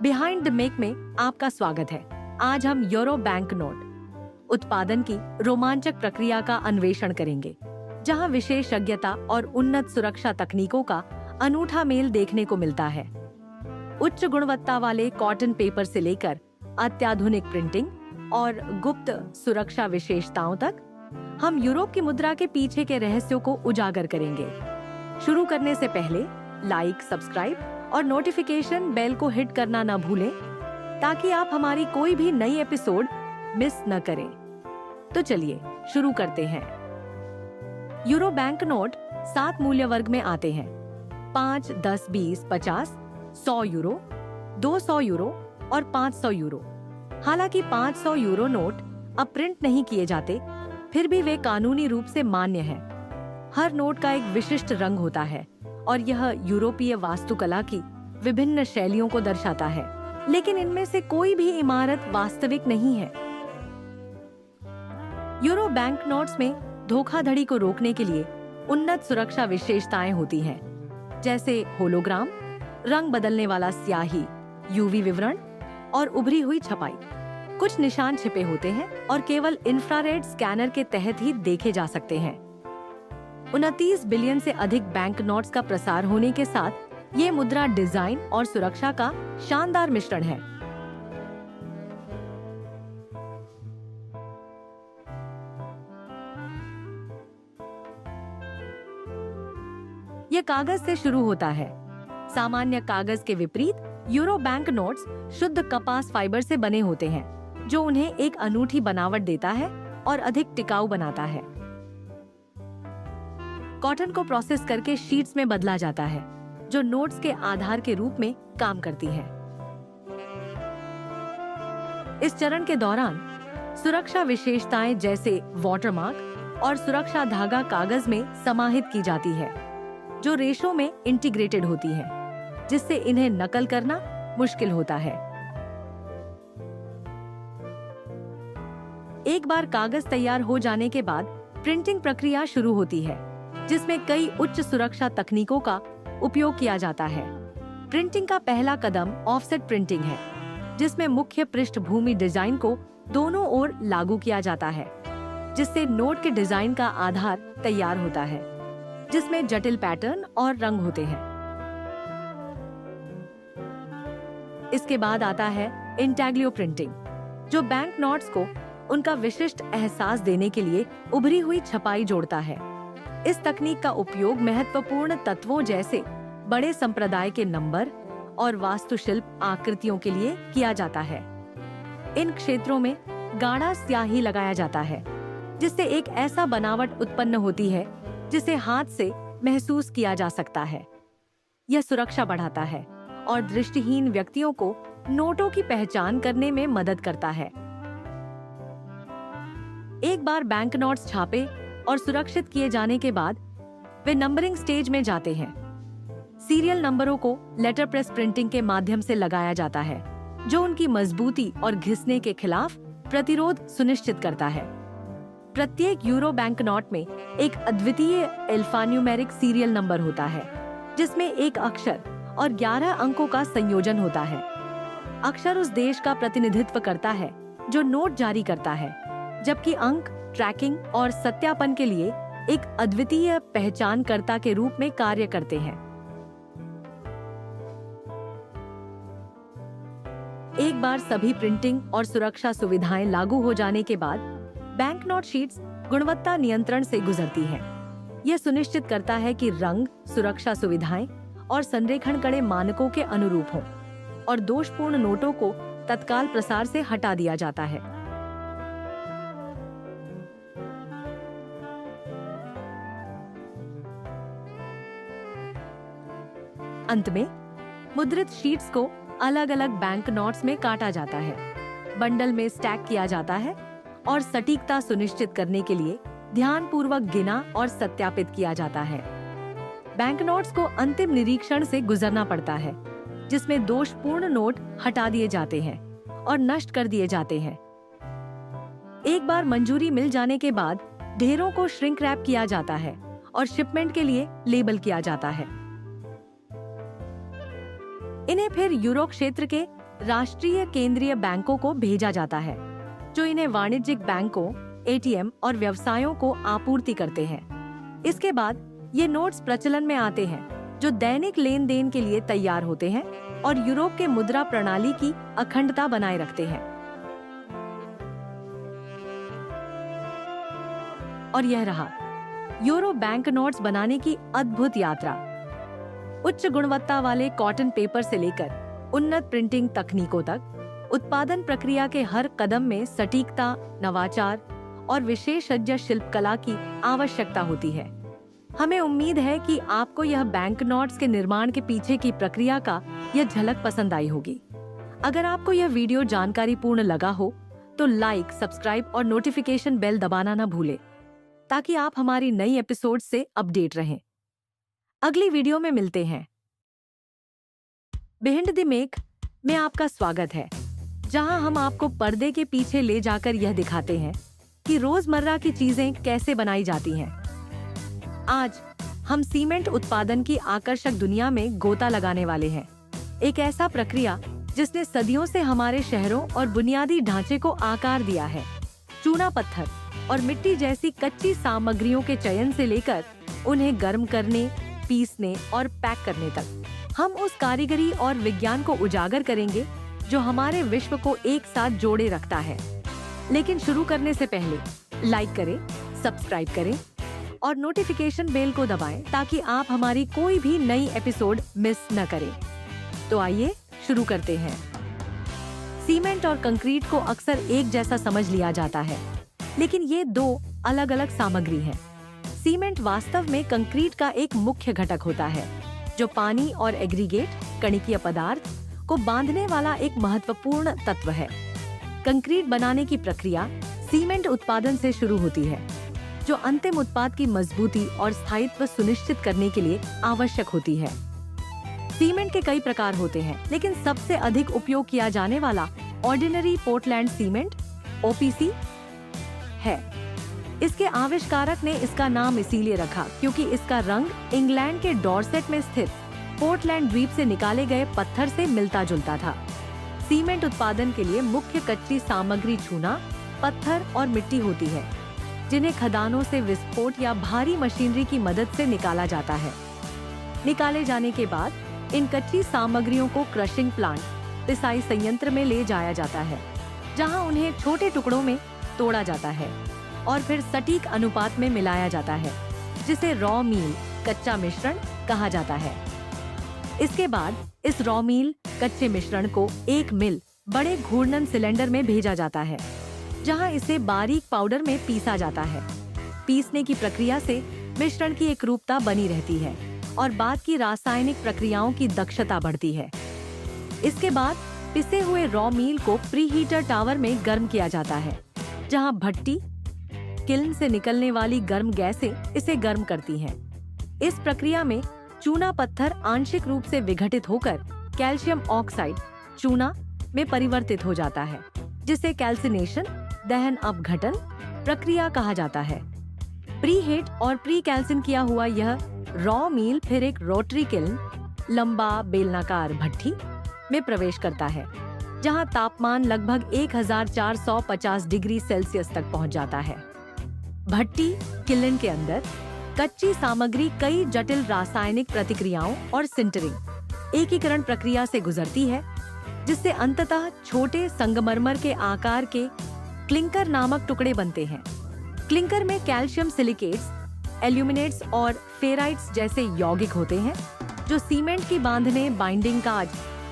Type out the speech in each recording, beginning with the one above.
Behind the make में आपका स्वागत है। आज हम यूरो बैंक नोट उत्पादन की रोमांचक प्रक्रिया का अन्वेषण करेंगे, जहां विशेषज्ञता और उन्नत सुरक्षा तकनीकों का अनूठा मेल देखने को मिलता है। उच्च गुणवत्ता वाले कॉटन पेपर से लेकर अत्याधुनिक प्रिंटिंग और गुप्त सुरक्षा विशेषताओं तक, हम यूरोप की मुद्रा के पीछे के रहस्यों को उजागर करेंगे। शुरू करने से पहले लाइक, सब्सक्राइब और नोटिफिकेशन बेल को हिट करना न भूलें, ताकि आप हमारी कोई भी नई एपिसोड मिस न करें। तो चलिए शुरू करते हैं। यूरो बैंक नोट 7 मूल्य वर्ग में आते हैं: 5, 10, 20, 50, 100 यूरो, 200 यूरो और 500 यूरो। हालांकि 500 यूरो नोट अब प्रिंट नहीं किए जाते, फिर भी वे कानूनी रूप से मान्य हैं। हर नोट का एक विशिष्ट रंग होता है और यह यूरोपीय वास्तुकला की विभिन्न शैलियों को दर्शाता है, लेकिन इनमें से कोई भी इमारत वास्तविक नहीं है। यूरो बैंक नोट्स में धोखाधड़ी को रोकने के लिए उन्नत सुरक्षा विशेषताएं होती हैं, जैसे होलोग्राम, रंग बदलने वाला स्याही, यूवी विवरण और उभरी हुई छपाई। कुछ निशान छिपे होते हैं और केवल इंफ्रारेड स्कैनर के तहत ही देखे जा सकते हैं। 29 बिलियन से अधिक बैंक नोट्स का प्रसार होने के साथ ये मुद्रा डिजाइन और सुरक्षा का शानदार मिश्रण है। यह कागज से शुरू होता है। सामान्य कागज के विपरीत यूरो बैंक नोट्स शुद्ध कपास फाइबर से बने होते हैं, जो उन्हें एक अनूठी बनावट देता है और अधिक टिकाऊ बनाता है। कॉटन को प्रोसेस करके शीट्स में बदला जाता है, जो नोट्स के आधार के रूप में काम करती है। इस चरण के दौरान सुरक्षा विशेषताएं जैसे वाटरमार्क और सुरक्षा धागा कागज में समाहित की जाती है, जो रेशों में इंटीग्रेटेड होती है, जिससे इन्हें नकल करना मुश्किल होता है। एक बार कागज तैयार हो जाने के बाद प्रिंटिंग प्रक्रिया शुरू होती है, जिसमें कई उच्च सुरक्षा तकनीकों का उपयोग किया जाता है। प्रिंटिंग का पहला कदम ऑफसेट प्रिंटिंग है, जिसमें मुख्य पृष्ठभूमि डिजाइन को दोनों ओर लागू किया जाता है, जिससे नोट के डिजाइन का आधार तैयार होता है, जिसमें जटिल पैटर्न और रंग होते हैं। इसके बाद आता है इंटैग्लियो प्रिंटिंग, जो बैंक नोट्स को उनका विशिष्ट एहसास देने के लिए उभरी हुई छपाई जोड़ता है। इस तकनीक का उपयोग महत्वपूर्ण तत्वों जैसे बड़े संप्रदाय के नंबर और वास्तुशिल्प आकृतियों के लिए किया जाता है। इन क्षेत्रों में गाढ़ा स्याही लगाया जाता है, जिससे एक ऐसा बनावट उत्पन्न होती है जिसे हाथ से महसूस किया जा सकता है। यह सुरक्षा बढ़ाता है और दृष्टिहीन व्यक्तियों को नोटों की पहचान करने में मदद करता है। एक बार बैंक नोट्स छापे और सुरक्षित किए जाने के बाद वे नंबरिंग स्टेज में जाते हैं। सीरियल नंबरों को लेटर प्रेस प्रिंटिंग के माध्यम से लगाया जाता है, जो उनकी मजबूती और घिसने के खिलाफ प्रतिरोध सुनिश्चित करता है। प्रत्येक यूरो बैंक नोट में एक अद्वितीय एल्फान्यूमेरिक सीरियल नंबर होता है, जिसमें एक अक्षर और 11 अंकों का संयोजन होता है। अक्षर उस देश का प्रतिनिधित्व करता है जो नोट जारी करता है, जबकि अंक ट्रैकिंग और सत्यापन के लिए एक अद्वितीय पहचानकर्ता के रूप में कार्य करते हैं। एक बार सभी प्रिंटिंग और सुरक्षा सुविधाएं लागू हो जाने के बाद बैंक नोट शीट्स गुणवत्ता नियंत्रण से गुजरती हैं। यह सुनिश्चित करता है कि रंग, सुरक्षा सुविधाएं और संरेखण कड़े मानकों के अनुरूप हों और दोषपूर्ण नोटों को तत्काल प्रसार से हटा दिया जाता है। अंत में मुद्रित शीट्स को अलग अलग बैंक नोट्स में काटा जाता है, बंडल में स्टैक किया जाता है और सटीकता सुनिश्चित करने के लिए ध्यानपूर्वक गिना और सत्यापित किया जाता है। बैंक नोट्स को अंतिम निरीक्षण से गुजरना पड़ता है, जिसमें दोषपूर्ण नोट हटा दिए जाते हैं और नष्ट कर दिए जाते हैं। एक बार मंजूरी मिल जाने के बाद ढेरों को श्रिंक रैप किया जाता है और शिपमेंट के लिए लेबल किया जाता है। इन्हें फिर यूरो क्षेत्र के राष्ट्रीय केंद्रीय बैंकों को भेजा जाता है, जो इन्हें वाणिज्यिक बैंकों, एटीएम और व्यवसायों को आपूर्ति करते हैं। इसके बाद ये नोट्स प्रचलन में आते हैं, जो दैनिक लेन देन के लिए तैयार होते हैं और यूरोप के मुद्रा प्रणाली की अखंडता बनाए रखते हैं। और यह रहा यूरो बैंक नोट्स बनाने की अद्भुत यात्रा। उच्च गुणवत्ता वाले कॉटन पेपर से लेकर उन्नत प्रिंटिंग तकनीकों तक उत्पादन प्रक्रिया के हर कदम में सटीकता, नवाचार और विशेषज्ञ शिल्पकला की आवश्यकता होती है। हमें उम्मीद है कि आपको यह बैंक नोट्स के निर्माण के पीछे की प्रक्रिया का यह झलक पसंद आई होगी। अगर आपको यह वीडियो जानकारीपूर्ण लगा हो तो लाइक, सब्सक्राइब और नोटिफिकेशन बेल दबाना न भूलें, ताकि आप हमारी नई एपिसोड से अपडेट रहें। अगली वीडियो में मिलते हैं। बिहाइंड द मेक में आपका स्वागत है, जहां हम आपको पर्दे के पीछे ले जाकर यह दिखाते हैं कि रोजमर्रा की चीजें कैसे बनाई जाती हैं। आज हम सीमेंट उत्पादन की आकर्षक दुनिया में गोता लगाने वाले हैं। एक ऐसा प्रक्रिया जिसने सदियों से हमारे शहरों और बुनियादी ढांचे को आकार दिया है। चूना पत्थर और मिट्टी जैसी कच्ची सामग्रियों के चयन से लेकर उन्हें गर्म करने, पीसने और पैक करने तक, हम उस कारीगरी और विज्ञान को उजागर करेंगे जो हमारे विश्व को एक साथ जोड़े रखता है। लेकिन शुरू करने से पहले लाइक करें, सब्सक्राइब करें और नोटिफिकेशन बेल को दबाएं, ताकि आप हमारी कोई भी नई एपिसोड मिस न करें। तो आइए शुरू करते हैं। सीमेंट और कंक्रीट को अक्सर एक जैसा समझ लिया जाता है, लेकिन ये दो अलग अलग सामग्री हैं। सीमेंट वास्तव में कंक्रीट का एक मुख्य घटक होता है, जो पानी और एग्रीगेट, कणिकीय पदार्थ को बांधने वाला एक महत्वपूर्ण तत्व है। कंक्रीट बनाने की प्रक्रिया सीमेंट उत्पादन से शुरू होती है, जो अंतिम उत्पाद की मजबूती और स्थायित्व सुनिश्चित करने के लिए आवश्यक होती है। सीमेंट के कई प्रकार होते हैं, लेकिन सबसे अधिक उपयोग किया जाने वाला ऑर्डिनरी पोर्टलैंड सीमेंट (ओपीसी) है। इसके आविष्कारक ने इसका नाम इसीलिए रखा क्योंकि इसका रंग इंग्लैंड के डॉर्सेट में स्थित पोर्टलैंड द्वीप से निकाले गए पत्थर से मिलता जुलता था। सीमेंट उत्पादन के लिए मुख्य कच्ची सामग्री चूना, पत्थर और मिट्टी होती है, जिन्हें खदानों से विस्फोट या भारी मशीनरी की मदद से निकाला जाता है। निकाले जाने के बाद इन कच्ची सामग्रियों को क्रशिंग प्लांट, पिसाई संयंत्र में ले जाया जाता है, जहां उन्हें छोटे टुकड़ों में तोड़ा जाता है और फिर सटीक अनुपात में मिलाया जाता है, जिसे रॉ मील, कच्चा मिश्रण कहा जाता है। इसके बाद इस रॉ मील कच्चे मिश्रण को एक मिल बड़े घूर्णन सिलेंडर में भेजा जाता है, जहां इसे बारीक पाउडर में पीसा जाता है। पीसने की प्रक्रिया से मिश्रण की एकरूपता बनी रहती है और बाद की रासायनिक प्रक्रियाओं की दक्षता बढ़ती है। इसके बाद पिसे हुए रॉ मील को प्रीहीटर टावर में गर्म किया जाता है, जहां भट्टी, किल्न से निकलने वाली गर्म गैसें इसे गर्म करती हैं। इस प्रक्रिया में चूना पत्थर आंशिक रूप से विघटित होकर कैल्शियम ऑक्साइड चूना में परिवर्तित हो जाता है, जिसे कैल्सिनेशन दहन अपघटन प्रक्रिया कहा जाता है। प्रीहीट और प्री कैल्सिन किया हुआ यह रॉ मील फिर एक रोटरी किल्न, लंबा बेलनाकार भट्टी में प्रवेश करता है, जहां तापमान लगभग 1450 डिग्री सेल्सियस तक पहुंच जाता है। भट्टी किल्न के अंदर कच्ची सामग्री कई जटिल रासायनिक प्रतिक्रियाओं और सिंटरिंग एकीकरण प्रक्रिया से गुजरती है, जिससे अंततः छोटे संगमरमर के आकार के क्लिंकर नामक टुकड़े बनते हैं। क्लिंकर में कैल्शियम सिलिकेट्स, एल्यूमिनेट्स और फेराइट्स जैसे यौगिक होते हैं, जो सीमेंट की बांधने, बाइंडिंग काज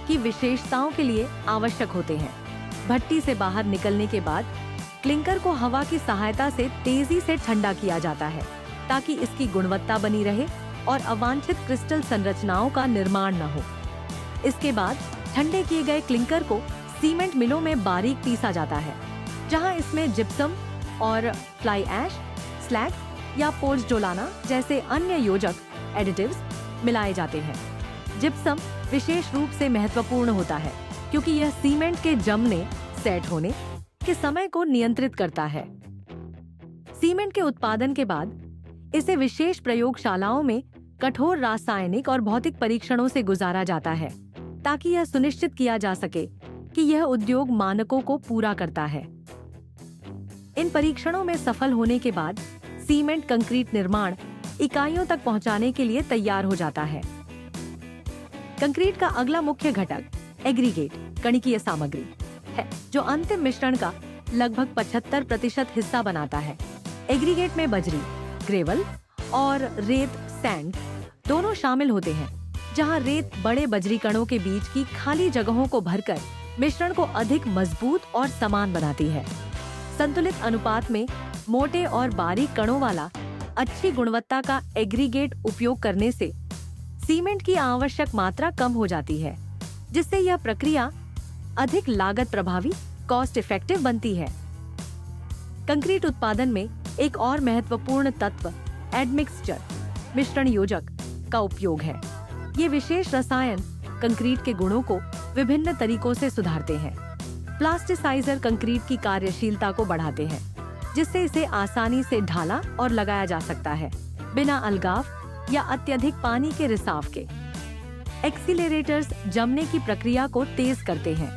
की विशेषताओं के लिए आवश्यक होते हैं। भट्टी से बाहर निकलने के बाद क्लिंकर को हवा की सहायता से तेजी से ठंडा किया जाता है, ताकि इसकी गुणवत्ता बनी रहे और अवांछित क्रिस्टल संरचनाओं का निर्माण न हो। इसके बाद ठंडे किए गए क्लिंकर को सीमेंट मिलों में बारीक पीसा जाता है, जहां इसमें जिप्सम और फ्लाई ऐश, स्लैग या पोज़्ज़ोलाना जैसे अन्य योजक एडिटिव्स मिलाए जाते हैं। जिप्सम विशेष रूप से महत्वपूर्ण होता है क्योंकि यह सीमेंट के जमने, सेट होने के समय को नियंत्रित करता है। सीमेंट के उत्पादन के बाद इसे विशेष प्रयोगशालाओं में कठोर रासायनिक और भौतिक परीक्षणों से गुजारा जाता है, ताकि यह सुनिश्चित किया जा सके कि यह उद्योग मानकों को पूरा करता है। इन परीक्षणों में सफल होने के बाद सीमेंट कंक्रीट निर्माण इकाइयों तक पहुंचाने के लिए तैयार हो जाता है। कंक्रीट का अगला मुख्य घटक एग्रीगेट कणिकीय सामग्री है, जो अंतिम मिश्रण का लगभग 75% हिस्सा बनाता है। एग्रीगेट में बजरी, ग्रेवल और रेत सैंड दोनों शामिल होते हैं, जहां रेत बड़े बजरी कणों के बीच की खाली जगहों को भरकर मिश्रण को अधिक मजबूत और समान बनाती है। संतुलित अनुपात में मोटे और बारीक कणों वाला अच्छी गुणवत्ता का एग्रीगेट उपयोग करने से सीमेंट की आवश्यक मात्रा कम हो जाती है, जिससे यह प्रक्रिया अधिक लागत प्रभावी कॉस्ट इफेक्टिव बनती है। कंक्रीट उत्पादन में एक और महत्वपूर्ण तत्व एडमिक्सचर मिश्रण योजक का उपयोग है। ये विशेष रसायन कंक्रीट के गुणों को विभिन्न तरीकों से सुधारते हैं। प्लास्टिसाइजर कंक्रीट की कार्यशीलता को बढ़ाते हैं, जिससे इसे आसानी से ढाला और लगाया जा सकता है, बिना अलगाव या अत्यधिक पानी के रिसाव के। एक्सीलरेटर्स जमने की प्रक्रिया को तेज करते हैं,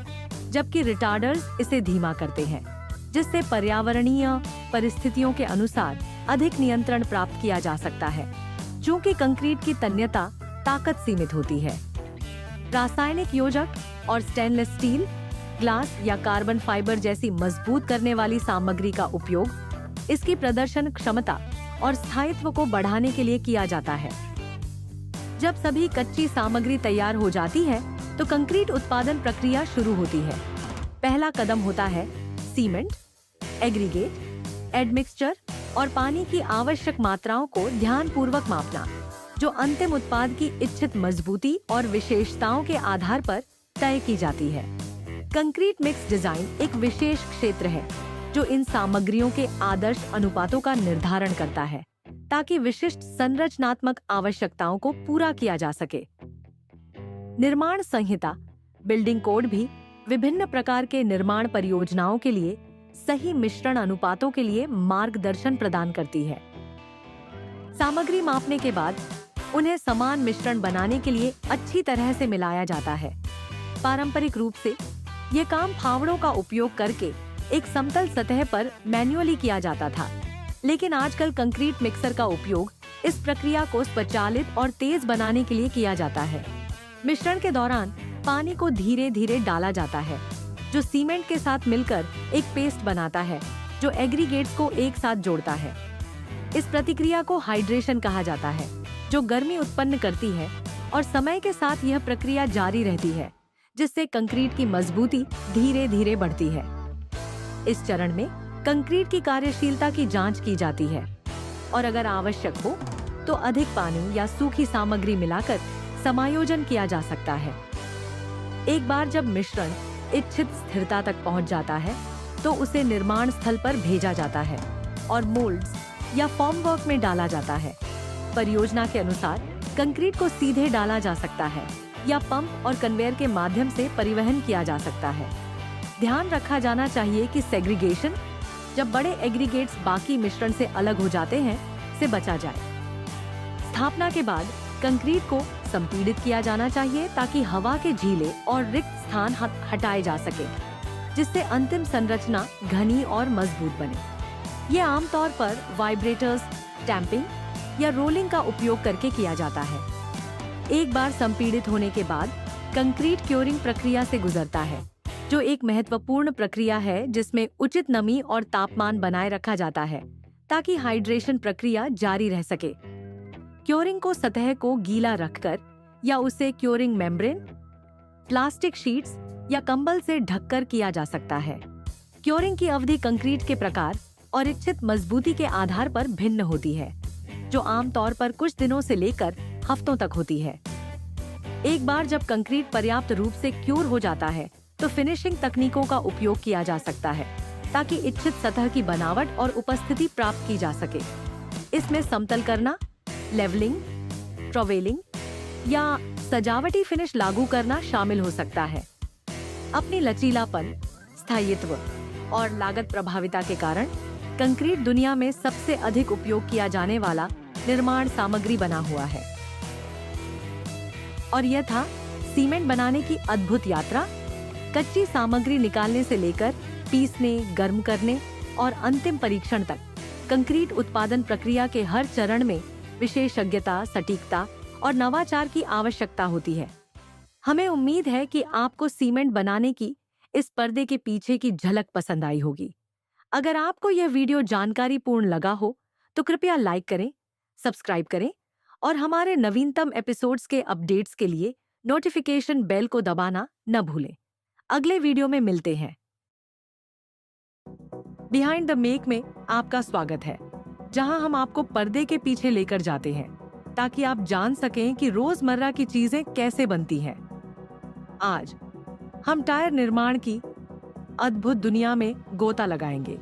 जबकि रिटार्डर्स इसे धीमा करते हैं, जिससे पर्यावरणीय परिस्थितियों के अनुसार अधिक नियंत्रण प्राप्त किया जा सकता है। चूंकि कंक्रीट की तन्यता ताकत सीमित होती है, रासायनिक योजक और स्टेनलेस स्टील, ग्लास या कार्बन फाइबर जैसी मजबूत करने वाली सामग्री का उपयोग इसकी प्रदर्शन क्षमता और स्थायित्व को बढ़ाने के लिए किया जाता है। जब सभी कच्ची सामग्री तैयार हो जाती है, तो कंक्रीट उत्पादन प्रक्रिया शुरू होती है। पहला कदम होता है सीमेंट, एग्रीगेट, एडमिक्सचर और पानी की आवश्यक मात्राओं को ध्यानपूर्वक मापना, जो अंतिम उत्पाद की इच्छित मजबूती और विशेषताओं के आधार पर तय की जाती है। कंक्रीट मिक्स डिजाइन एक विशेष क्षेत्र है, जो इन सामग्रियों के आदर्श अनुपातों का निर्धारण करता है, ताकि विशिष्ट संरचनात्मक आवश्यकताओं को पूरा किया जा सके। निर्माण संहिता बिल्डिंग कोड भी विभिन्न प्रकार के निर्माण परियोजनाओं के लिए सही मिश्रण अनुपातों के लिए मार्गदर्शन प्रदान करती है। सामग्री मापने के बाद उन्हें समान मिश्रण बनाने के लिए अच्छी तरह से मिलाया जाता है। पारंपरिक रूप से ये काम फावड़ों का उपयोग करके एक समतल सतह पर मैन्युअली किया जाता था, लेकिन आजकल कंक्रीट मिक्सर का उपयोग इस प्रक्रिया को स्वचालित और तेज बनाने के लिए किया जाता है। मिश्रण के दौरान पानी को धीरे धीरे डाला जाता है, जो सीमेंट के साथ मिलकर एक पेस्ट बनाता है, जो एग्रीगेट्स को एक साथ जोड़ता है। इस प्रक्रिया को हाइड्रेशन कहा जाता है, जो गर्मी उत्पन्न करती है, और समय के साथ यह प्रक्रिया जारी रहती है, जिससे कंक्रीट की मजबूती धीरे धीरे बढ़ती है। इस चरण में कंक्रीट की कार्यशीलता की जांच की जाती है, और अगर आवश्यक हो तो अधिक पानी या सूखी सामग्री मिलाकर समायोजन किया जा सकता है। एक बार जब मिश्रण इच्छित स्थिरता तक पहुंच जाता है, तो उसे निर्माण स्थल पर भेजा जाता है और मोल्ड्स या फॉर्मवर्क में डाला जाता है। परियोजना के अनुसार कंक्रीट को सीधे डाला जा सकता है या पंप और कन्वेयर के माध्यम से परिवहन किया जा सकता है। ध्यान रखा जाना चाहिए कि सेग्रीगेशन, जब बड़े एग्रीगेट्स बाकी मिश्रण से अलग हो जाते हैं, से बचा जाए। स्थापना के बाद कंक्रीट को संपीड़ित किया जाना चाहिए, ताकि हवा के झीले और रिक्त स्थान हटाए जा सके, जिससे अंतिम संरचना घनी और मजबूत बने। ये आमतौर पर वाइब्रेटर्स, टैंपिंग या रोलिंग का उपयोग करके किया जाता है। एक बार संपीड़ित होने के बाद कंक्रीट क्योरिंग प्रक्रिया से गुजरता है, जो एक महत्वपूर्ण प्रक्रिया है जिसमें उचित नमी और तापमान बनाए रखा जाता है, ताकि हाइड्रेशन प्रक्रिया जारी रह सके। क्योरिंग को सतह को गीला रखकर या उसे क्योरिंग मेम्ब्रेन, प्लास्टिक शीट्स या कंबल से ढककर किया जा सकता है। क्योरिंग की अवधि कंक्रीट के प्रकार और इच्छित मजबूती के आधार पर भिन्न होती है, जो आमतौर पर कुछ दिनों से लेकर हफ्तों तक होती है। एक बार जब कंक्रीट पर्याप्त रूप से क्योर हो जाता है, तो फिनिशिंग तकनीकों का उपयोग किया जा सकता है, ताकि इच्छित सतह की बनावट और उपस्थिति प्राप्त की जा सके। इसमें समतल करना, लेवलिंग, ट्रोवेलिंग या सजावटी फिनिश लागू करना शामिल हो सकता है। अपनी लचीलापन, स्थायित्व और लागत प्रभाविता के कारण कंक्रीट दुनिया में सबसे अधिक उपयोग किया जाने वाला निर्माण सामग्री बना हुआ है। और यह था सीमेंट बनाने की अद्भुत यात्रा। कच्ची सामग्री निकालने से लेकर पीसने, गर्म करने और अंतिम परीक्षण तक कंक्रीट उत्पादन प्रक्रिया के हर चरण में विशेषज्ञता, सटीकता और नवाचार की आवश्यकता होती है। हमें उम्मीद है कि आपको सीमेंट बनाने की इस पर्दे के पीछे की झलक पसंद आई होगी। अगर आपको यह वीडियो जानकारीपूर्ण लगा हो तो कृपया लाइक करें, सब्सक्राइब करें और हमारे नवीनतम एपिसोड्स के अपडेट्स के लिए नोटिफिकेशन बेल को दबाना न भूलें। अगले वीडियो में मिलते हैं। बिहाइंड द मेक में आपका स्वागत है, जहां हम आपको पर्दे के पीछे लेकर जाते हैं ताकि आप जान सकें कि रोजमर्रा की चीजें कैसे बनती हैं। आज हम टायर निर्माण की अद्भुत दुनिया में गोता लगाएंगे,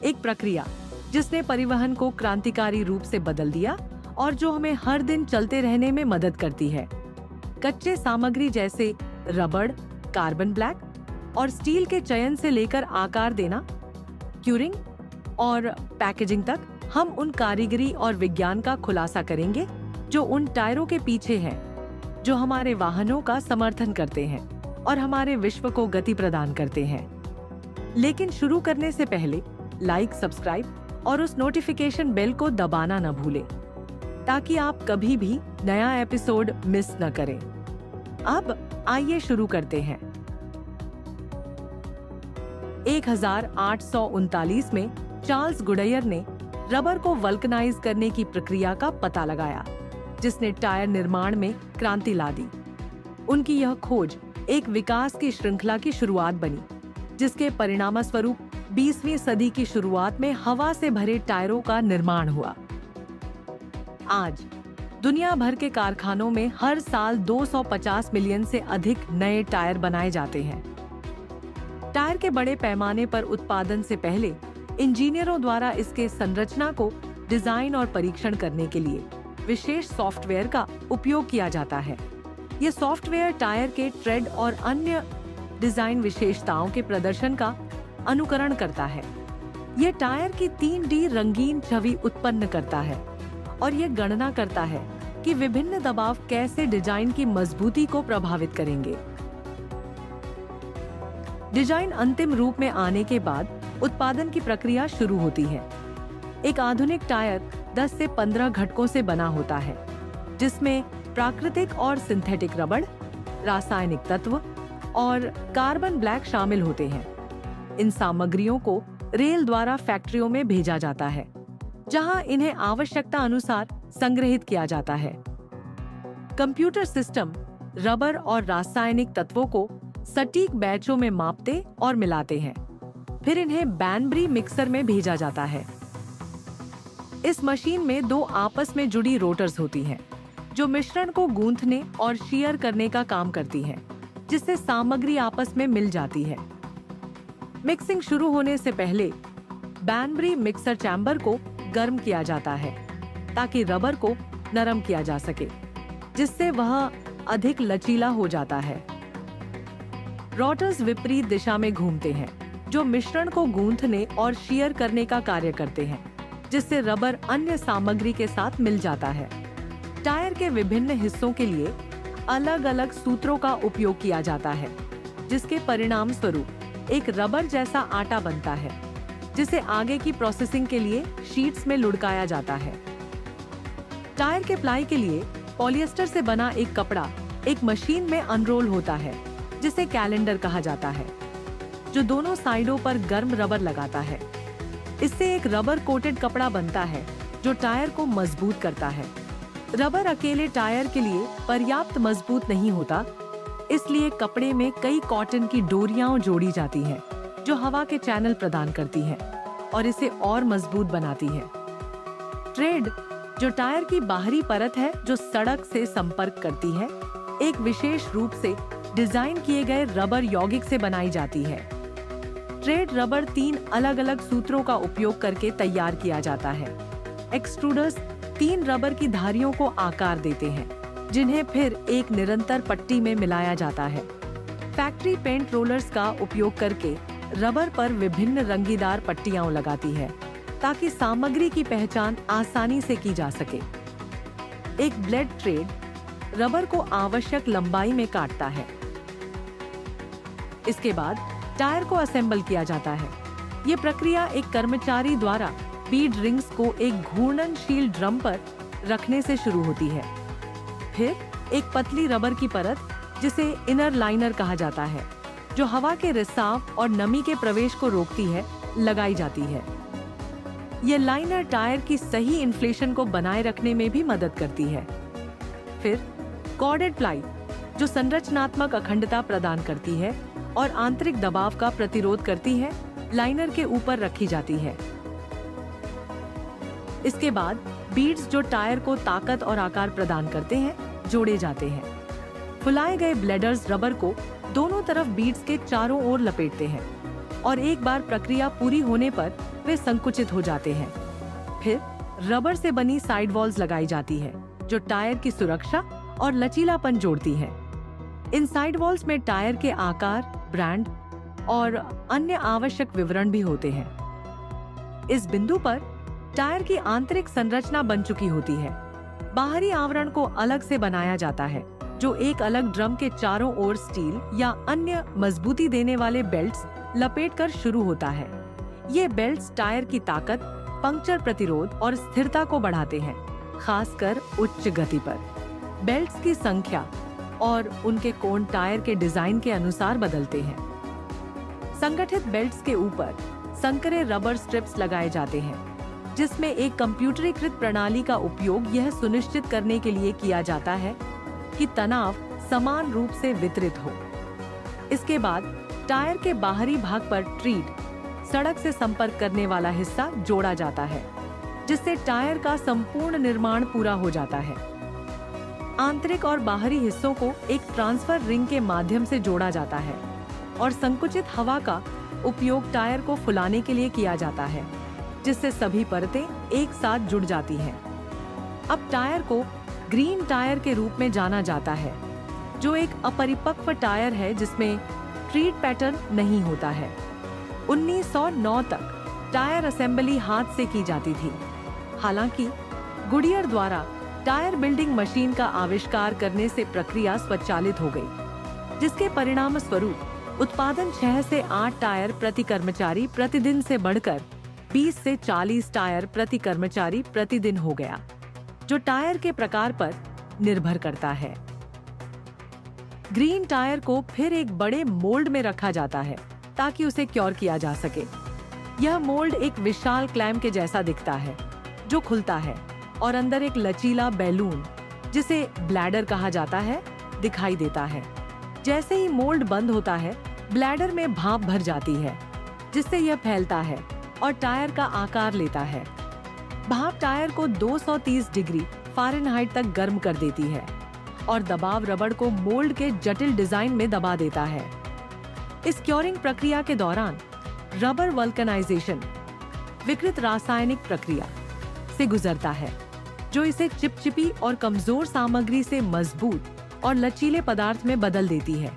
एक प्रक्रिया जिसने परिवहन को क्रांतिकारी रूप से बदल दिया और जो हमें हर दिन चलते रहने में मदद करती है। कच्चे सामग्री जैसे रबड़, कार्बन ब्लैक और स्टील के चयन से लेकर आकार देना, क्यूरिंग और पैकेजिंग तक, हम उन कारीगरी और विज्ञान का खुलासा करेंगे जो उन टायरों के पीछे हैं, जो हमारे वाहनों का समर्थन करते हैं और हमारे विश्व को गति प्रदान करते हैं। लेकिन शुरू करने से पहले लाइक, सब्सक्राइब और उस नोटिफिकेशन बेल को दबाना न भूलें ताकि आप कभी भी नया एपिसोड मिस न करें। अब आइए शुरू करते हैं। 1839 में चार्ल्स गुडायर ने रबर को वल्कनाइज करने की प्रक्रिया का पता लगाया, जिसने टायर निर्माण में क्रांति ला दी। उनकी यह खोज एक विकास की श्रृंखला की शुरुआत बनी, जिसके परिणामस्वरूप 20वीं सदी की शुरुआत में हवा से भरे टायरों का निर्माण हुआ। आज दुनिया भर के कारखानों में हर साल 250 मिलियन से अधिक नए टायर बनाए जाते हैं। टायर के बड़े पैमाने पर उत्पादन से पहले इंजीनियरों द्वारा इसके संरचना को डिजाइन और परीक्षण करने के लिए विशेष सॉफ्टवेयर का उपयोग किया जाता है। ये सॉफ्टवेयर टायर के ट्रेड और अन्य डिजाइन विशेषताओं के प्रदर्शन का अनुकरण करता है। ये टायर की 3D रंगीन छवि उत्पन्न करता है और ये गणना करता है कि विभिन्न दबाव कैसे डिजाइन की मजबूती को प्रभावित करेंगे। डिजाइन अंतिम रूप में आने के बाद उत्पादन की प्रक्रिया शुरू होती है। एक आधुनिक टायर 10 से 15 घटकों से बना होता है, जिसमें प्राकृतिक और सिंथेटिक रबड़, रासायनिक तत्व और कार्बन ब्लैक शामिल होते हैं। इन सामग्रियों को रेल द्वारा फैक्ट्रियों में भेजा जाता है, जहां इन्हें आवश्यकता अनुसार संग्रहित किया जाता है। कंप्यूटर सिस्टम रबर और रासायनिक तत्वों को सटीक बैचों में मापते और मिलाते हैं। फिर इन्हें बैनबरी मिक्सर में भेजा जाता है। इस मशीन में 2 आपस में जुड़ी रोटर्स होती हैं, जो मिश्रण को गूंथने और शीयर करने का काम करती हैं, जिससे सामग्री आपस में मिल जाती है। मिक्सिंग शुरू होने से पहले बैनबरी मिक्सर चैम्बर को गर्म किया जाता है ताकि रबर को नरम किया जा सके, जिससे वह अधिक लचीला हो जाता है। रोटर्स विपरीत दिशा में घूमते हैं, जो मिश्रण को गूंथने और शीयर करने का कार्य करते हैं, जिससे रबर अन्य सामग्री के साथ मिल जाता है। टायर के विभिन्न हिस्सों के लिए अलग अलग सूत्रों का उपयोग किया जाता है, जिसके परिणाम स्वरूप एक रबर जैसा आटा बनता है, जिसे आगे की प्रोसेसिंग के लिए शीट्स में लुढ़काया जाता है। टायर के प्लाई के लिए पॉलिएस्टर से बना एक कपड़ा एक मशीन में अनरोल होता है, जिसे कैलेंडर कहा जाता है, जो दोनों साइडों पर गर्म रबर लगाता है। इससे एक रबर कोटेड कपड़ा बनता है, जो टायर को मजबूत करता है। रबर अकेले टायर के लिए पर्याप्त मजबूत नहीं होता, इसलिए कपड़े में कई कॉटन की डोरियां जोड़ी जाती हैं, जो हवा के चैनल प्रदान करती हैं और इसे और मजबूत बनाती हैं। ट्रेड, जो टायर की बाहरी परत है जो सड़क से संपर्क करती है, एक विशेष रूप से डिजाइन किए गए रबर यौगिक से बनाई जाती है। ट्रेड रबर 3 अलग अलग सूत्रों का उपयोग करके तैयार किया जाता है। एक्सट्रूडर्स 3 रबर की धारियों को आकार देते हैं, जिन्हें फिर एक निरंतर पट्टी में मिलाया जाता है। फैक्ट्री पेंट रोलर्स का उपयोग करके रबर पर विभिन्न रंगीदार पट्टियां लगाती है, ताकि सामग्री की पहचान आसानी से की जा सके। एक ब्लेड ट्रेड रबर को आवश्यक लंबाई में काटता है। इसके बाद टायर को असेंबल किया जाता है। ये प्रक्रिया एक कर्मचारी द्वारा बीड रिंग्स को एक घूर्णनशील ड्रम पर रखने से शुरू होती है। फिर एक पतली रबर की परत, जिसे इनर लाइनर कहा जाता है, जो हवा के रिसाव और नमी के प्रवेश को रोकती है, लगाई जाती है। ये लाइनर टायर की सही इन्फ्लेशन को बनाए रखने में भी मदद करती है। फिर कॉर्डेड प्लाई, जो संरचनात्मक अखंडता प्रदान करती है और आंतरिक दबाव का प्रतिरोध करती है, लाइनर के ऊपर रखी जाती है। इसके बाद बीड्स, जो टायर को ताकत और आकार प्रदान करते हैं, जोड़े जाते हैं। फुलाए गए ब्लेडर्स रबर को दोनों तरफ बीड्स के चारों ओर लपेटते हैं और एक बार प्रक्रिया पूरी होने पर वे संकुचित हो जाते हैं। फिर रबर से बनी साइड वॉल्स लगाई जाती है, जो टायर की सुरक्षा और लचीलापन जोड़ती है। इन साइड वॉल्स में टायर के आकार, ब्रांड और अन्य आवश्यक विवरण भी होते हैं। इस बिंदु पर टायर की आंतरिक संरचना बन चुकी होती है। बाहरी आवरण को अलग से बनाया जाता है, जो एक अलग ड्रम के चारों ओर स्टील या अन्य मजबूती देने वाले बेल्ट्स लपेटकर शुरू होता है। ये बेल्ट्स टायर की ताकत, पंक्चर प्रतिरोध और स्थिरता को बढ़ाते हैं, खासकर उच्च गति पर। बेल्ट्स की संख्या और उनके कोण टायर के डिजाइन के अनुसार बदलते हैं। संगठित बेल्ट्स के ऊपर संकरे रबर स्ट्रिप्स लगाए जाते हैं, जिसमें एक कंप्यूटरीकृत प्रणाली का उपयोग यह सुनिश्चित करने के लिए किया जाता है कि तनाव समान रूप से वितरित हो। इसके बाद टायर के बाहरी भाग पर ट्रीड, सड़क से संपर्क करने वाला हिस्सा जोड़ा जाता है, जिससे टायर का संपूर्ण निर्माण पूरा हो जाता है। आंतरिक और बाहरी हिस्सों को एक ट्रांसफर रिंग के माध्यम से जोड़ा जाता है और संकुचित हवा का उपयोग टायर को फुलाने के लिए किया जाता है, जिससे सभी परतें एक साथ जुड़ जाती हैं। अब टायर को ग्रीन टायर के रूप में जाना जाता है, जो एक अपरिपक्व टायर है जिसमें ट्रीड पैटर्न नहीं होता है। 1909 तक टायर असेंबली हाथ से की जाती थी। हालांकि गुडियर द्वारा टायर बिल्डिंग मशीन का आविष्कार करने से प्रक्रिया स्वचालित हो गई, जिसके परिणाम स्वरूप उत्पादन 6 से 8 टायर प्रति कर्मचारी प्रतिदिन से बढ़कर 20 से 40 टायर प्रति कर्मचारी प्रतिदिन हो गया, जो टायर के प्रकार पर निर्भर करता है। ग्रीन टायर को फिर एक बड़े मोल्ड में रखा जाता है ताकि उसे क्योर किया जा सके। यह मोल्ड एक विशाल क्लैम के जैसा दिखता है, जो खुलता है और अंदर एक लचीला बैलून, जिसे ब्लैडर कहा जाता है, दिखाई देता है। जैसे ही मोल्ड बंद होता है, ब्लैडर में भाप भर जाती है, जिससे यह फैलता है और टायर का आकार लेता है। भाप टायर को 230 डिग्री फ़ारेनहाइट तक गर्म कर देती है और दबाव रबड़ को मोल्ड के जटिल डिजाइन में दबा देता है। इस क्योरिंग प्रक्रिया के दौरान रबर वल्कनाइजेशन, विकृत रासायनिक प्रक्रिया से गुजरता है, जो इसे चिपचिपी और कमजोर सामग्री से मजबूत और लचीले पदार्थ में बदल देती है।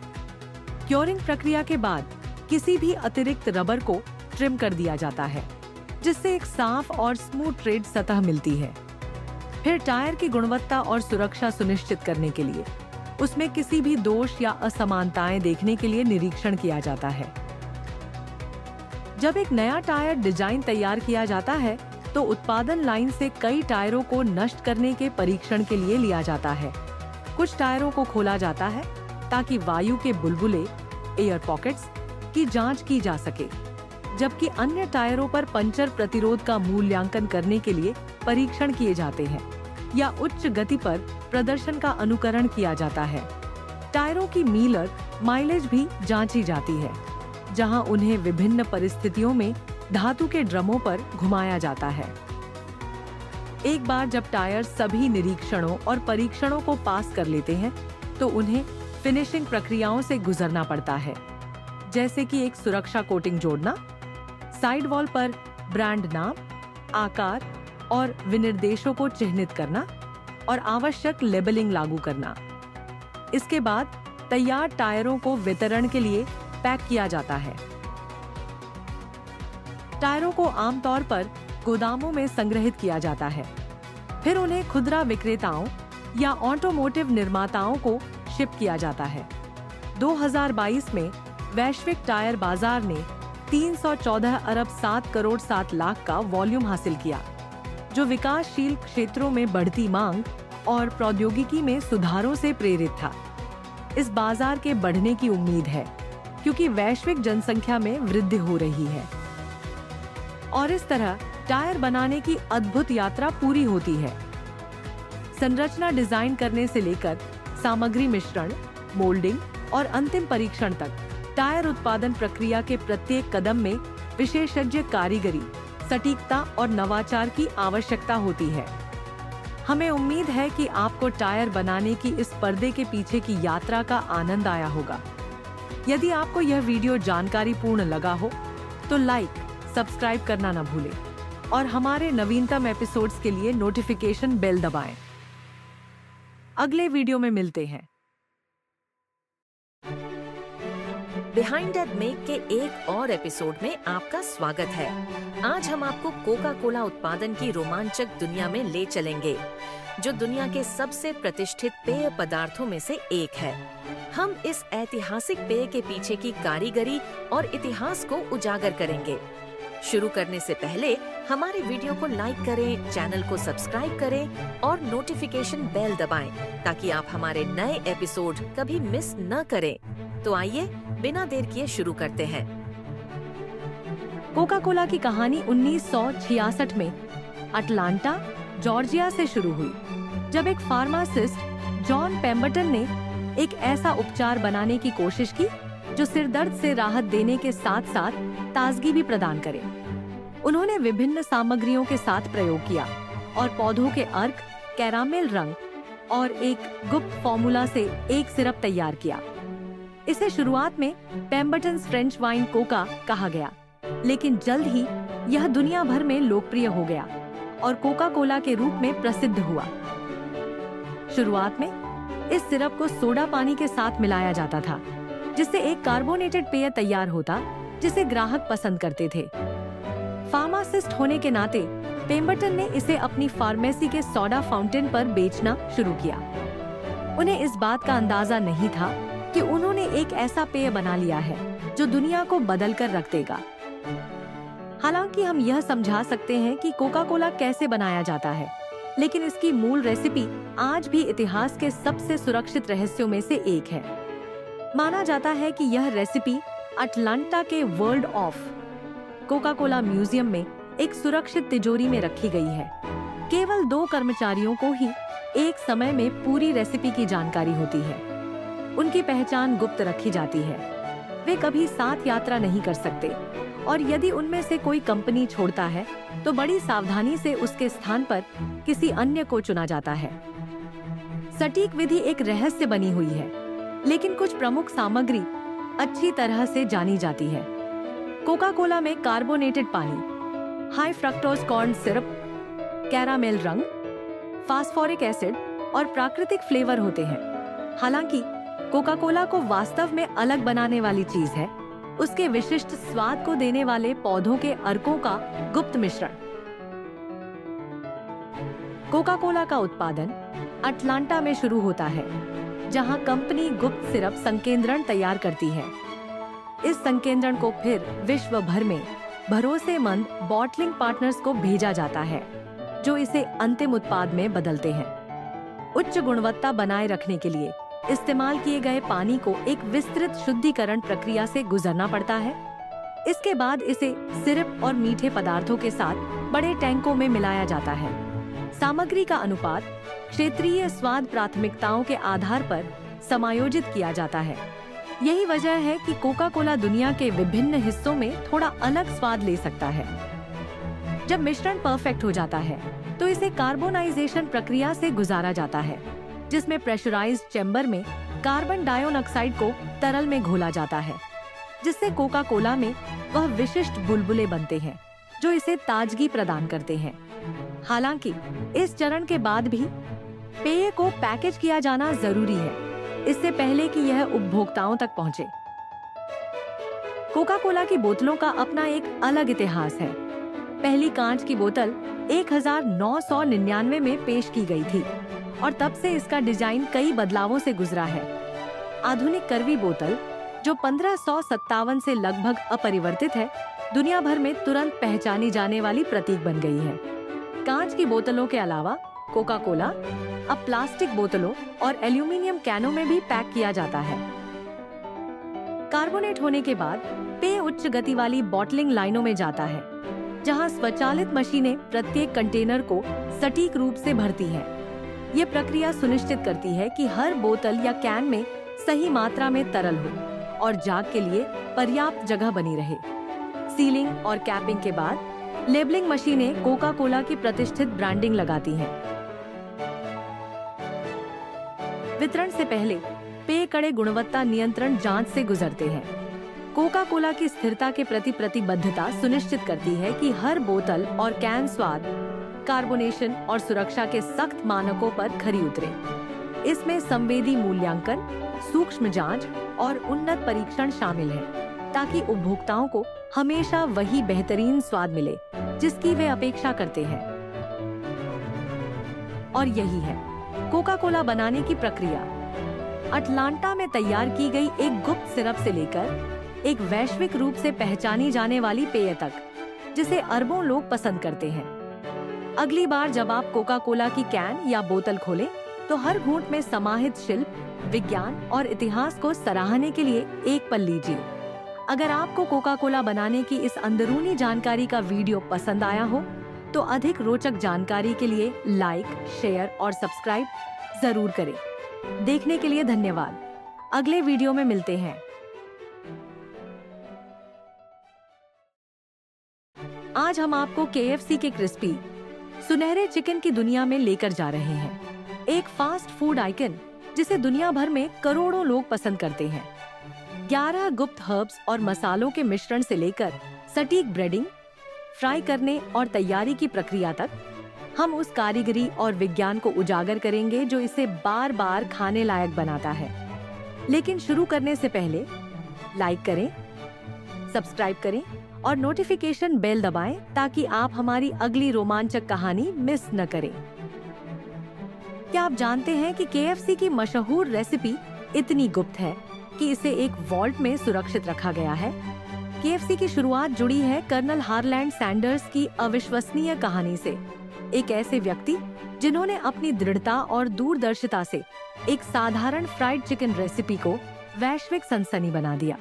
क्योरिंग प्रक्रिया के बाद किसी भी अतिरिक्त रबर को ट्रिम कर दिया जाता है, जिससे एक साफ और स्मूथ ट्रेड सतह मिलती है। फिर टायर की गुणवत्ता और सुरक्षा सुनिश्चित करने के लिए उसमें किसी भी दोष या असमानताएं देखने के लिए निरीक्षण किया जाता है। जब एक नया टायर डिजाइन तैयार किया जाता है, तो उत्पादन लाइन से कई टायरों को नष्ट करने के परीक्षण के लिए लिया जाता है। कुछ टायरों को खोला जाता है ताकि वायु के बुलबुले, एयर पॉकेट्स की जांच की जा सके, जबकि अन्य टायरों पर पंचर प्रतिरोध का मूल्यांकन करने के लिए परीक्षण किए जाते हैं या उच्च गति पर प्रदर्शन का अनुकरण किया जाता है। टायरों की मीलर माइलेज भी जांची जाती है, जहां उन्हें विभिन्न परिस्थितियों में धातु के ड्रमों पर घुमाया जाता है। एक बार जब टायर सभी निरीक्षणों और परीक्षणों को पास कर लेते हैं, तो उन्हें फिनिशिंग प्रक्रियाओं से गुजरना पड़ता है, जैसे कि एक सुरक्षा कोटिंग जोड़ना, साइड वॉल पर ब्रांड नाम, आकार और विनिर्देशों को चिह्नित करना और आवश्यक लेबलिंग लागू करना। इसके बाद तैयार टायरों को वितरण के लिए पैक किया जाता है। टायरों को आमतौर पर गोदामों में संग्रहित किया जाता है, फिर उन्हें खुदरा विक्रेताओं या ऑटोमोटिव निर्माताओं को शिप किया जाता है। 2022 में वैश्विक टायर बाजार ने 314 अरब 7 करोड़ 7 लाख का वॉल्यूम हासिल किया, जो विकासशील क्षेत्रों में बढ़ती मांग और प्रौद्योगिकी में सुधारों से प्रेरित था। इस बाजार के बढ़ने की उम्मीद है क्योंकि वैश्विक जनसंख्या में वृद्धि हो रही है और इस तरह टायर बनाने की अद्भुत यात्रा पूरी होती है। संरचना डिजाइन करने से लेकर सामग्री मिश्रण, मोल्डिंग और अंतिम परीक्षण तक टायर उत्पादन प्रक्रिया के प्रत्येक कदम में विशेषज्ञ कारीगरी, सटीकता और नवाचार की आवश्यकता होती है। हमें उम्मीद है कि आपको टायर बनाने की इस पर्दे के पीछे की यात्रा का आनंद आया होगा। यदि आपको यह वीडियो जानकारीपूर्ण लगा हो तो लाइक, सब्सक्राइब करना न भूलें और हमारे नवीनतम एपिसोड्स के लिए नोटिफिकेशन बेल दबाएं। अगले वीडियो में मिलते हैं। बिहाइंड दैट मेक के एक और एपिसोड में आपका स्वागत है। आज हम आपको कोका कोला उत्पादन की रोमांचक दुनिया में ले चलेंगे, जो दुनिया के सबसे प्रतिष्ठित पेय पदार्थों में से एक है। हम इस ऐतिहासिक पेय के पीछे की कारीगरी और इतिहास को उजागर करेंगे। शुरू करने से पहले हमारे वीडियो को लाइक करें, चैनल को सब्सक्राइब करें और नोटिफिकेशन बेल दबाएं ताकि आप हमारे नए एपिसोड कभी मिस न करें। तो आइए बिना देर किए शुरू करते हैं। कोका कोला की कहानी 1966 में अटलांटा, जॉर्जिया से शुरू हुई, जब एक फार्मासिस्ट जॉन पेम्बरटन ने एक ऐसा उपचार बनाने की कोशिश की जो सिरदर्द से राहत देने के साथ साथ ताजगी भी प्रदान करे। उन्होंने विभिन्न सामग्रियों के साथ प्रयोग किया और पौधों के अर्क, कैरामेल रंग और एक गुप्त फॉर्मूला से एक सिरप तैयार किया। इसे शुरुआत में पेम्बरटन्स फ्रेंच वाइन कोका कहा गया, लेकिन जल्द ही यह दुनिया भर में लोकप्रिय हो गया और कोका कोला के रूप में प्रसिद्ध हुआ। शुरुआत में इस सिरप को सोडा पानी के साथ मिलाया जाता था, जिससे एक कार्बोनेटेड पेय तैयार होता जिसे ग्राहक पसंद करते थे। फार्मासिस्ट होने के नाते पेम्बरटन ने इसे अपनी फार्मेसी के सोडा फाउंटेन पर बेचना शुरू किया। उन्हें इस बात का अंदाजा नहीं था कि उन्होंने एक ऐसा पेय बना लिया है जो दुनिया को बदल कर रख देगा। हालांकि हम यह समझा सकते हैं कि कोका कोला कैसे बनाया जाता है, लेकिन इसकी मूल रेसिपी आज भी इतिहास के सबसे सुरक्षित रहस्यों में से एक है। माना जाता है कि यह रेसिपी अटलांटा के world of Coca Cola museum में एक सुरक्षित तिजोरी में रखी गई है। केवल 2 कर्मचारियों को ही एक समय में पूरी रेसिपी की जानकारी होती है। उनकी पहचान गुप्त रखी जाती है। वे कभी साथ यात्रा नहीं कर सकते और यदि उनमें से कोई कंपनी छोड़ता है तो बड़ी सावधानी से उसके स्थान पर किसी अन्य को चुना जाता है। सटीक विधि एक रहस्य बनी हुई है, लेकिन कुछ प्रमुख सामग्री अच्छी तरह से जानी जाती है। कोका कोला में कार्बोनेटेड पानी, high fructose corn syrup, caramel रंग, फास्फोरिक एसिड और प्राकृतिक फ्लेवर होते हैं। हालांकि कोका कोला को वास्तव में अलग बनाने वाली चीज है उसके विशिष्ट स्वाद को देने वाले पौधों के अर्कों का गुप्त मिश्रण। कोका कोला का उत्पादन अटलांटा में शुरू होता है, जहां कंपनी गुप्त सिरप संकेंद्रण तैयार करती है। इस संकेंद्रण को फिर विश्व भर में भरोसेमंद बॉटलिंग पार्टनर्स को भेजा जाता है, जो इसे अंतिम उत्पाद में बदलते हैं। उच्च गुणवत्ता बनाए रखने के लिए इस्तेमाल किए गए पानी को एक विस्तृत शुद्धिकरण प्रक्रिया से गुजरना पड़ता है। इसके बाद इसे सिरप और मीठे पदार्थों के साथ बड़े टैंकों में मिलाया जाता है। सामग्री का अनुपात क्षेत्रीय स्वाद प्राथमिकताओं के आधार पर समायोजित किया जाता है। यही वजह है कि कोका कोला दुनिया के विभिन्न हिस्सों में थोड़ा अलग स्वाद ले सकता है। जब मिश्रण परफेक्ट हो जाता है तो इसे कार्बोनाइजेशन प्रक्रिया से गुजारा जाता है, जिसमें प्रेशराइज्ड चैम्बर में कार्बन डाइऑक्साइड को तरल में घोला जाता है, जिससे कोका कोला में वह विशिष्ट बुलबुले बनते हैं जो इसे ताजगी प्रदान करते हैं। हालांकि इस चरण के बाद भी पेय को पैकेज किया जाना जरूरी है, इससे पहले कि यह उपभोक्ताओं तक पहुंचे। कोका कोला की बोतलों का अपना एक अलग इतिहास है। पहली कांच की बोतल 1999 में पेश की गई थी और तब से इसका डिजाइन कई बदलावों से गुजरा है। आधुनिक करवी बोतल जो 1557 से लगभग अपरिवर्तित है, दुनिया भर में तुरंत पहचानी जाने वाली प्रतीक बन गई है। कांच की बोतलों के अलावा कोका कोला अब प्लास्टिक बोतलों और एल्यूमीनियम कैनों में भी पैक किया जाता है। कार्बोनेट होने के बाद पेय उच्च गति वाली बॉटलिंग लाइनों में जाता है, जहां स्वचालित मशीनें प्रत्येक कंटेनर को सटीक रूप से भरती हैं। ये प्रक्रिया सुनिश्चित करती है कि हर बोतल या कैन में सही मात्रा में तरल हो और जाग के लिए पर्याप्त जगह बनी रहे। सीलिंग और कैपिंग के बाद लेबलिंग मशीनें कोका कोला की प्रतिष्ठित ब्रांडिंग लगाती हैं। वितरण से पहले पेय कड़े गुणवत्ता नियंत्रण जांच से गुजरते हैं। कोका कोला की स्थिरता के प्रति प्रतिबद्धता सुनिश्चित करती है कि हर बोतल और कैन स्वाद, कार्बोनेशन और सुरक्षा के सख्त मानकों पर खरी उतरे। इसमें संवेदी मूल्यांकन, सूक्ष्म जांच और उन्नत परीक्षण शामिल है, ताकि उपभोक्ताओं को हमेशा वही बेहतरीन स्वाद मिले जिसकी वे अपेक्षा करते हैं। और यही है कोका कोला बनाने की प्रक्रिया। अटलांटा में तैयार की गई एक गुप्त सिरप से लेकर एक वैश्विक रूप से पहचानी जाने वाली पेय तक, जिसे अरबों लोग पसंद करते हैं। अगली बार जब आप कोका कोला की कैन या बोतल खोलें, तो हर घूंट में समाहित शिल्प, विज्ञान और इतिहास को सराहने के लिए एक पल लीजिए। अगर आपको कोका कोला बनाने की इस अंदरूनी जानकारी का वीडियो पसंद आया हो, तो अधिक रोचक जानकारी के लिए लाइक, शेयर और सब्सक्राइब जरूर करें। देखने के लिए धन्यवाद। अगले वीडियो में मिलते हैं। आज हम आपको KFC के क्रिस्पी सुनहरे चिकन की दुनिया में लेकर जा रहे हैं। एक फास्ट फूड आइकन जिसे दुनिया भर में करोड़ों लोग पसंद करते हैं। 11 गुप्त हर्ब्स और मसालों के मिश्रण से लेकर सटीक ब्रेडिंग, फ्राई करने और तैयारी की प्रक्रिया तक, हम उस कारीगरी और विज्ञान को उजागर करेंगे जो इसे बार बार खाने लायक बनाता है। लेकिन शुरू करने से पहले लाइक करें, सब्सक्राइब करें और नोटिफिकेशन बेल दबाएं, ताकि आप हमारी अगली रोमांचक कहानी मिस न करें। क्या आप जानते हैं कि KFC की मशहूर रेसिपी इतनी गुप्त है कि इसे एक वॉल्ट में सुरक्षित रखा गया है? KFC की शुरुआत जुड़ी है कर्नल हारलैंड सैंडर्स की अविश्वसनीय कहानी से, एक ऐसे व्यक्ति जिन्होंने अपनी दृढ़ता और दूरदर्शिता से एक साधारण फ्राइड चिकन रेसिपी को वैश्विक सनसनी बना दिया।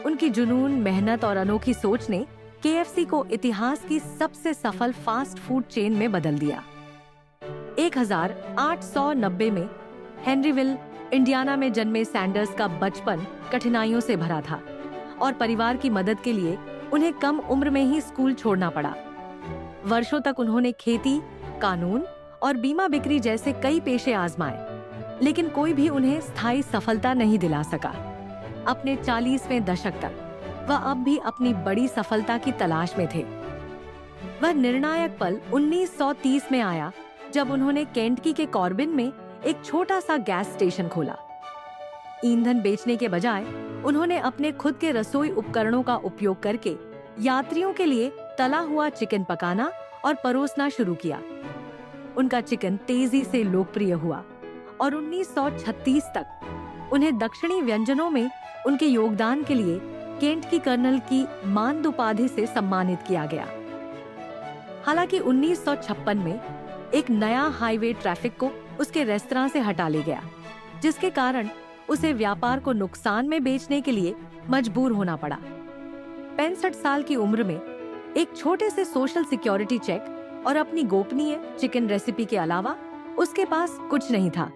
उनकी जुनून, मेहनत और अनोखी सोच ने KFC को इतिहास की सबसे सफल फास्ट फूड चेन में बदल दिया। 1890 में हेनरीविल, इंडियाना में जन्मे सैंडर्स का बचपन कठिनाइयों से भरा था और परिवार की मदद के लिए उन्हें कम उम्र में ही स्कूल छोड़ना पड़ा। वर्षों तक उन्होंने खेती, कानून और बीमा बिक्री जैसे कई पेशे आजमाए, लेकिन कोई भी उन्हें स्थायी सफलता नहीं दिला सका। अपने 40वें दशक तक वह अब भी अपनी बड़ी सफलता की तलाश में थे। वह निर्णायक पल 1930 में आया, जब उन्होंने केंटकी के कॉर्बिन में एक छोटा सा गैस स्टेशन खोला। ईंधन बेचने के बजाय उन्होंने अपने खुद के रसोई उपकरणों का उपयोग करके यात्रियों के लिए तला हुआ चिकन पकाना और परोसना शुरू किया। उनका चिकन तेजी से लोकप्रिय हुआ और 1936 तक उन्हें दक्षिणी व्यंजनों में उनके योगदान के लिए केंटकी कर्नल की मानद उपाधि से सम्मानित किया गया। हालांकि 1956 में एक नया हाईवे ट्रैफिक को उसके रेस्तरां से हटा ले गया, जिसके कारण उसे व्यापार को नुकसान में बेचने के लिए मजबूर होना पड़ा। 65 साल की उम्र में एक छोटे से सोशल सिक्योरिटी चेक और अपनी गोपनीय चिकन रेसिपी के अलावा उसके पास कुछ नहीं था।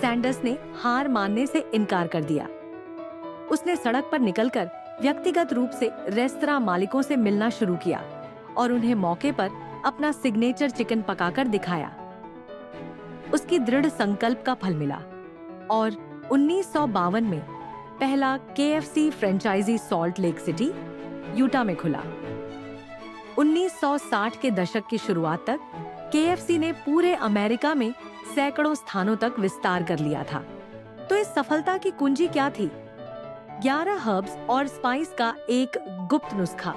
सैंडर्स ने हार मानने से इनकार कर दिया। उसने सड़क पर निकलकर व्यक्तिगत रूप से रेस्तरां मालिकों से मिलना शुरू किया और उन्हें मौके पर अपना सिग्नेचर चिकन पकाकर दिखाया। उसकी दृढ़ संकल्प का फल मिला और 1952 में पहला KFC franchise Salt Lake City, Utah में खुला। 1960 के दशक की शुरुआत तक KFC ने पूरे अमेरिका में सैकड़ों स्थानों तक विस्तार कर लिया था। तो इस सफलता की कुंजी क्या थी? 11 हर्ब्स और स्पाइस का एक गुप्त नुस्खा,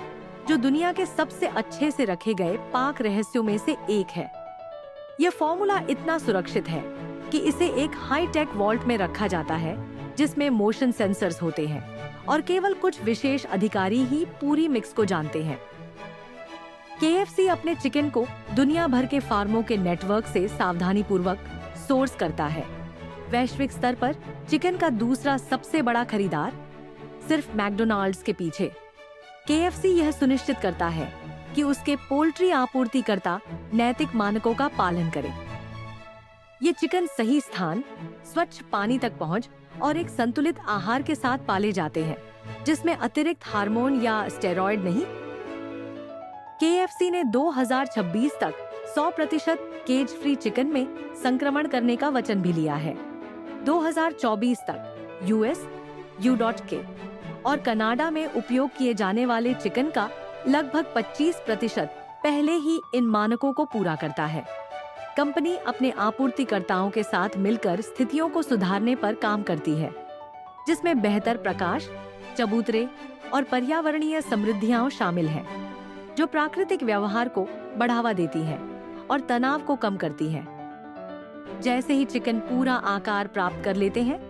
जो दुनिया के सबसे अच्छे से रखे गए पाक रहस्यों में से एक है। यह फॉर्मूला इतना सुरक्षित है कि इसे एक हाई टेक वॉल्ट में रखा जाता है, जिसमें मोशन सेंसर्स होते हैं और केवल कुछ विशेष अधिकारी ही पूरी मिक्स को जानते हैं। KFC अपने चिकन को दुनिया भर के फार्मों के नेटवर्क से सावधानीपूर्वक सोर्स करता है। वैश्विक स्तर पर चिकन का दूसरा सबसे बड़ा खरीदार सिर्फ मैकडोनाल्ड्स के पीछे। KFC यह सुनिश्चित करता है कि उसके पोल्ट्री आपूर्तिकर्ता नैतिक मानकों का पालन करें। ये चिकन सही स्थान, स्वच्छ पानी तक पहुंच और एक संतुलित आहार के साथ पाले जाते हैं, जिसमें अतिरिक्त हार्मोन या स्टेरॉइड नहीं। KFC ने 2026 तक 100% केज फ्री चिकन में संक्रमण करने का वचन भी लिया है। 2024 तक US, U.K और कनाडा में उपयोग किए जाने वाले चिकन का लगभग 25% पहले ही इन मानकों को पूरा करता है। कंपनी अपने आपूर्तिकर्ताओं के साथ मिलकर स्थितियों को सुधारने पर काम करती है, जिसमें बेहतर प्रकाश, चबूतरे और पर्यावरणीय समृद्धियां शामिल हैं, जो प्राकृतिक व्यवहार को बढ़ावा देती है और तनाव को कम करती है। जैसे ही चिकन पूरा आकार प्राप्त कर लेते हैं,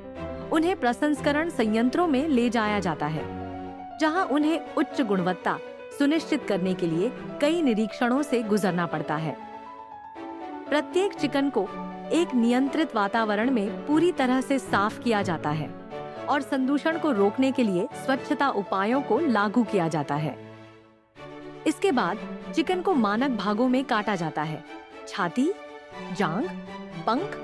उन्हें प्रसंस्करण संयंत्रों में ले जाया जाता है, जहां उन्हें उच्च गुणवत्ता सुनिश्चित करने के लिए कई निरीक्षणों से गुजरना पड़ता है। प्रत्येक चिकन को एक नियंत्रित वातावरण में पूरी तरह से साफ किया जाता है और संदूषण को रोकने के लिए स्वच्छता उपायों को लागू किया जाता है। इसके बाद चिकन को मानक भागों में काटा जाता है: छाती, जांग, पंख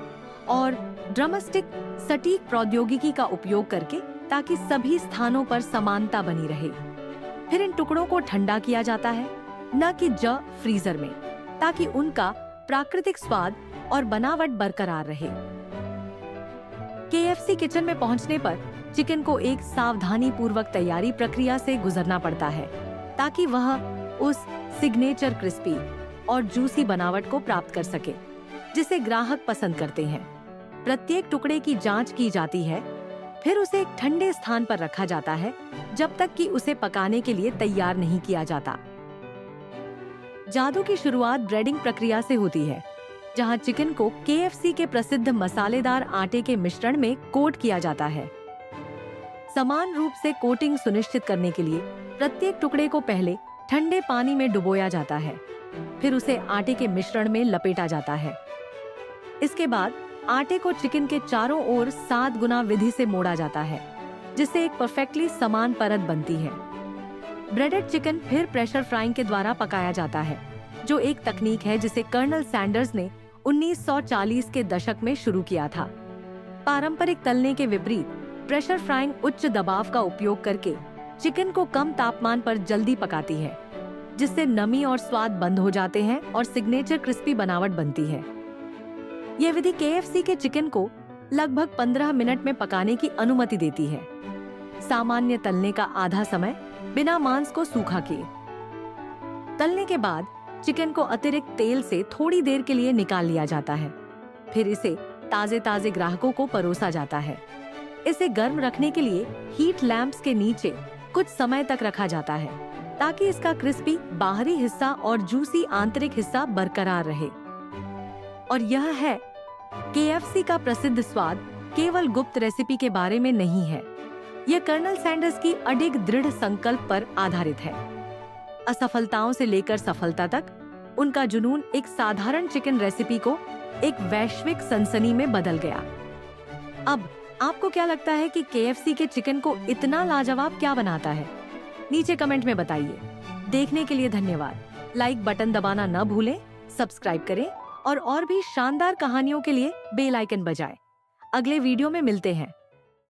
और ड्रमस्टिक सटीक प्रौद्योगिकी का उपयोग करके, ताकि सभी स्थानों पर समानता बनी रहे। फिर इन टुकड़ों को ठंडा किया जाता है, न कि फ्रीजर में, ताकि उनका प्राकृतिक स्वाद और बनावट बरकरार रहे। KFC किचन में पहुंचने पर चिकन को एक सावधानी पूर्वक तैयारी प्रक्रिया से गुजरना पड़ता है, ताकि वह उस सिग्नेचर क्रिस्पी और जूसी बनावट को प्राप्त कर सके, जिसे ग्राहक पसंद करते हैं। प्रत्येक टुकड़े की जांच की जाती है, फिर उसे एक ठंडे स्थान पर रखा जाता है जब तक कि उसे पकाने के लिए तैयार नहीं किया जाता। जादू की शुरुआत ब्रेडिंग प्रक्रिया से होती है, जहां चिकन को KFC के प्रसिद्ध मसालेदार आटे के मिश्रण में कोट किया जाता है। समान रूप से कोटिंग सुनिश्चित करने के लिए प्रत्येक टुकड़े को पहले ठंडे पानी में डुबोया जाता है, फिर उसे आटे के मिश्रण में लपेटा जाता है। इसके बाद आटे को चिकन के चारों ओर 7 गुना विधि से मोड़ा जाता है, जिससे एक परफेक्टली समान परत बनती है। ब्रेडेड चिकन फिर प्रेशर फ्राइंग के द्वारा पकाया जाता है, जो एक तकनीक है जिसे कर्नल सैंडर्स ने 1940 के दशक में शुरू किया था। पारंपरिक तलने के विपरीत प्रेशर फ्राइंग उच्च दबाव का उपयोग करके चिकन को कम तापमान पर जल्दी पकाती है, जिससे नमी और स्वाद बंद हो जाते हैं और सिग्नेचर क्रिस्पी बनावट बनती है। यह विधि KFC के चिकन को लगभग 15 मिनट में पकाने की अनुमति देती है, सामान्य तलने का आधा समय बिना मांस को सूखा किए। तलने के बाद चिकन को अतिरिक्त तेल से थोड़ी देर के लिए निकाल लिया जाता है, फिर इसे ताजे ग्राहकों को परोसा जाता है। इसे गर्म रखने के लिए हीट लैंप्स के नीचे कुछ समय तक रखा जाता है, ताकि इसका क्रिस्पी बाहरी हिस्सा और जूसी आंतरिक हिस्सा बरकरार रहे। और यह है KFC का प्रसिद्ध स्वाद केवल गुप्त रेसिपी के बारे में नहीं है, यह कर्नल सैंडर्स की अडिग दृढ़ संकल्प पर आधारित है। असफलताओं से लेकर सफलता तक उनका जुनून एक साधारण चिकन रेसिपी को एक वैश्विक सनसनी में बदल गया। अब आपको क्या लगता है कि KFC के चिकन को इतना लाजवाब क्या बनाता है? नीचे कमेंट में बताइए। देखने के लिए धन्यवाद। लाइक बटन दबाना न भूलें, सब्सक्राइब करें और भी शानदार कहानियों के लिए बेल आइकन बजाएं। अगले वीडियो में मिलते हैं।